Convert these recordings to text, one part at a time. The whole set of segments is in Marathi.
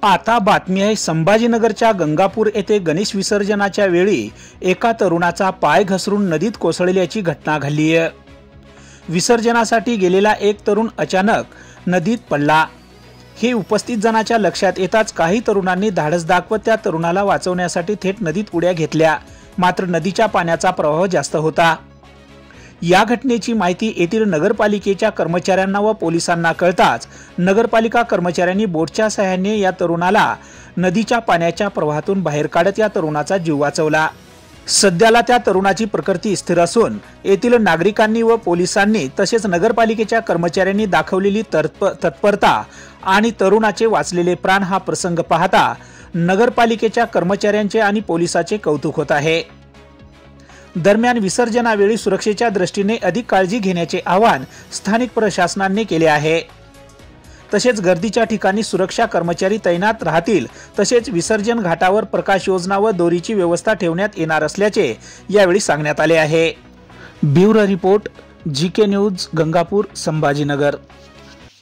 आता बातमी आहे संभाजीनगरच्या गंगापूर येथे गणेश विसर्जनाच्या वेळी एका तरुणाचा पाय घसरून नदीत कोसळल्याची घटना घडली आहे। विसर्जनासाठी गेलेला एक तरुण अचानक नदीत पडला। हे उपस्थित जणांच्या लक्षात येताच काही तरुणांनी धाडस दाखवत त्या तरुणाला वाचवण्यासाठी थेट नदीत उड्या घेतल्या, मात्र नदीच्या पाण्याचा प्रवाह जास्त होता। या घटनेची माहिती येथील नगरपालिकेच्या कर्मचाऱ्यांना व पोलिसांना कळताच नगरपालिका कर्मचाऱ्यांनी बोटच्या सहाय्याने या तरुणाला नदीच्या पाण्याच्या प्रवाहातून बाहेर काढत या तरुणाचा जीव वाचवला। सध्याला त्या तरुणाची प्रकृती स्थिर असून येथील नागरिकांनी व पोलिसांनी तसेच नगरपालिकेच्या कर्मचाऱ्यांनी दाखवलेली तत्परता आणि तरुणाचे वाचलेले प्राण हा प्रसंग पाहता नगरपालिकेच्या कर्मचाऱ्यांचे आणि पोलिसांचे कौतुक होत आहे। दरम्यान विसर्जनावेळी सुरक्षेच्या दृष्टीने अधिक काळजी घेण्याचे आवाहन स्थानिक प्रशासनाने केले आहे। तसेच गर्दीच्या ठिकाणी सुरक्षा कर्मचारी तैनात राहतील, तसेच विसर्जन घाटावर प्रकाश योजना व दोरीची व्यवस्था ठेवण्यात येणार असल्याचे यावेळी सांगण्यात आले आहे। Bureau report, GK news, Gangapur, Sambhajinagar.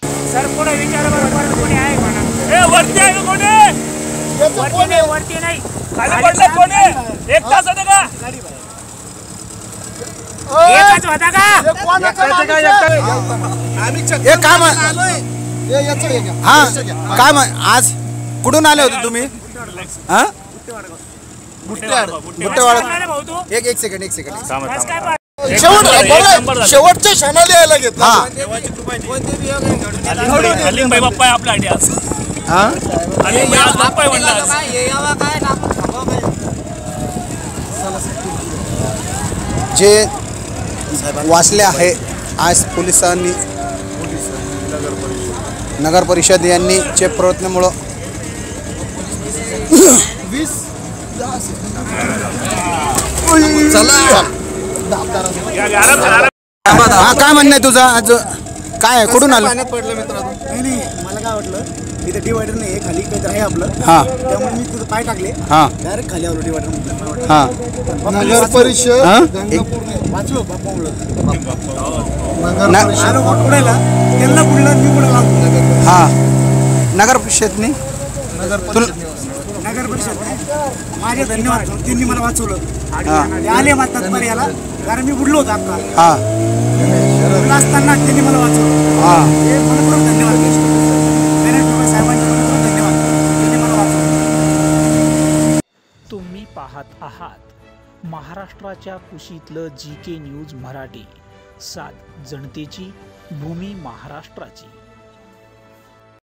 Sir पुढे विचार बरोबर कोणी आहे म्हणा। वरती आहे कोणी? वरती नाही, खाली पडला कोणी? एक तास होता का? एकच होता का? एक काम हा काम आज कुठून आले होते तुम्ही? हा बुट्टेवाड। एक सेकंड शेवटच्या क्षणाला यायला घेतला। भाई बाप्पा आहे आपल्यासाठी आज। आज बाप्पा आहे म्हणला। जे वाचले आहे आज पोलिसांनी नगर परिषद यांनी चे प्रयत्नामुळे काय म्हणणं आहे तुझं? आज काय कुठून आलं? पाण्यात पडलं मित्र। नाही मला काय वाटलं तिथे डिवायडर नाही, खाली काहीतरी आहे आपलं, त्यामुळे मी तिथे पाय टाकले, डायरेक्ट खाली आलो डिवायडर मध्ये। नगर परिषद वाचलो बाप्पा त्यांना पुढला मी पुढे लागलो। नगर परिषदने नगर परिषद माझे धन्यवाद, त्यांनी मला वाचवलं। ते आले मातात पर्याला, कारण मी बुडलो होतो अक्का असताना त्यांनी मला वाचवलं। धन्यवाद साहेबांचे, धन्यवाद, त्यांनी मला वाचवलं। तुम्ही पाहत आहात महाराष्ट्राच्या कुशीतलं जीके न्यूज मराठी, सात जनतेची, भूमी महाराष्ट्राची।